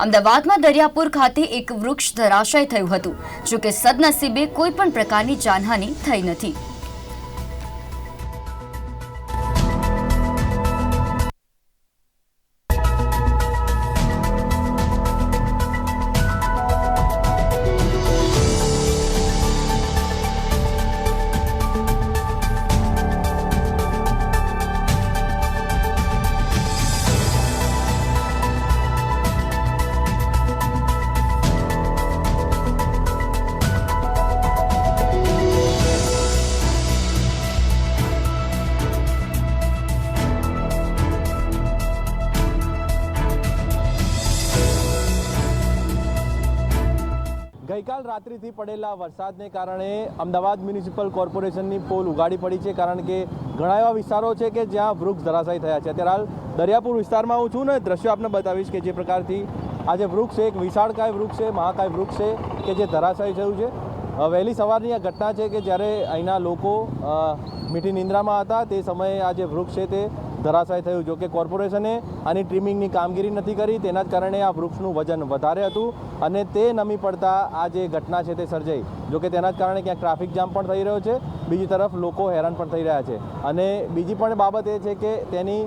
અમદાવાદમાં દરિયાપુર ખાતે એક વૃક્ષ ધરાશય થયું હતું, જો કે સદનસીબે કોઈ પણ પ્રકારની જાનહાનિ થઈ નથી। ગઈકાલ રાત્રિથી પડેલા વરસાદને કારણે અમદાવાદ મ્યુનિસિપલ કોર્પોરેશનની પોલ ઉગાડી પડી છે, કારણ કે ઘણા એવા વિસ્તારો છે કે જ્યાં વૃક્ષ ધરાશાયી થયા છે। અત્યારે હાલ દરિયાપુર વિસ્તારમાં હું છું ને, દ્રશ્યો આપને બતાવીશ કે જે પ્રકારથી આ જે વૃક્ષ છે, એક વિશાળકાય વૃક્ષ છે, મહાકાય વૃક્ષ છે કે જે ધરાશાયી થયું છે। વહેલી સવારની આ ઘટના છે કે જ્યારે અહીંના લોકો મીઠી નિંદ્રામાં હતા તે સમયે આ જે વૃક્ષ છે તે ધરાશાયી થયું। જો કે કોર્પોરેશને આની ટ્રીમિંગની કામગીરી નથી કરી, તેના જ કારણે આ વૃક્ષનું વજન વધારે હતું અને તે નમી પડતા આ જે ઘટના છે તે સર્જાઈ। જો કે તેના જ કારણે ક્યાંક ટ્રાફિક જામ પણ થઈ રહ્યો છે, બીજી તરફ લોકો હેરાન પણ થઈ રહ્યા છે। અને બીજી પણ બાબત એ છે કે તેની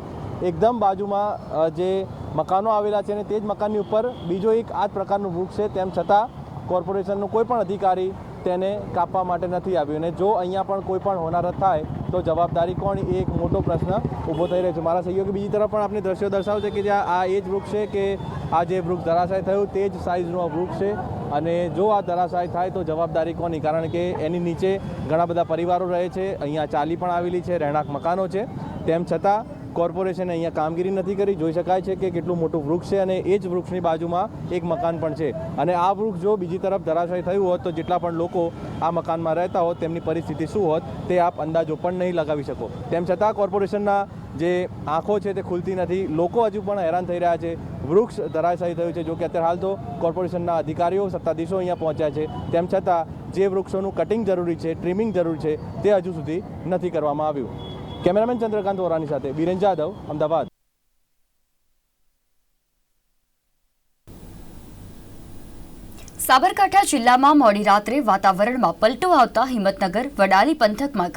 એકદમ બાજુમાં જે મકાનો આવેલા છે ને તે જ મકાનની ઉપર બીજો એક આ જ પ્રકારનું વૃક્ષ છે, તેમ છતાં કોર્પોરેશનનો કોઈ પણ અધિકારી તેને કાપવા માટે નથી આવ્યું। અને જો અહીંયા પણ કોઈ પણ હોનારત થાય તો જવાબદારી કોણ, એ એક મોટો પ્રશ્ન ઊભો થઈ રહ્યો છે। મારા સહયોગી બીજી તરફ પણ આપણે દ્રશ્યો દર્શાવશે કે જ્યાં આ એ જ વૃક્ષ છે કે આ જે વૃક્ષ ધરાશાયી થયું તે જ સાઇઝનું આ વૃક્ષ છે, અને જો આ ધરાશાયી થાય તો જવાબદારી કોની, કારણ કે એની નીચે ઘણા બધા પરિવારો રહે છે, અહીંયા ચાલી પણ આવેલી છે, રહેણાંક મકાનો છે, તેમ છતાં કોર્પોરેશને અહીંયા કામગીરી નથી કરી। જોઈ શકાય છે કે કેટલું મોટું વૃક્ષ છે અને એ જ વૃક્ષની બાજુમાં એક મકાન પણ છે, અને આ વૃક્ષ જો બીજી તરફ ધરાશાયી થયું હોત તો જેટલા પણ લોકો આ મકાનમાં રહેતા હોત તેમની પરિસ્થિતિ શું હોત તે આપ અંદાજો પણ નહીં લગાવી શકો। તેમ છતાં કોર્પોરેશનના જે આંખો છે તે ખુલતી નથી, લોકો હજુ પણ હેરાન થઈ રહ્યા છે। વૃક્ષ ધરાશાયી થયું છે, જો કે અત્યારે હાલ તો કોર્પોરેશનના અધિકારીઓ, સત્તાધીશો અહીંયા પહોંચ્યા છે, તેમ છતાં જે વૃક્ષોનું કટિંગ જરૂરી છે, ટ્રીમિંગ જરૂરી છે તે હજુ સુધી નથી કરવામાં આવ્યું। કેમેરામેન ચંદ્રકાંત વોરાની સાથે બીરેન જાદવ, અમદાવાદ। સાબરકાંઠા જિલ્લામાં મોડી રાત્રે વાતાવરણમાં પલટો આવતા હિંમતનગર, વડાલી પંથકમાં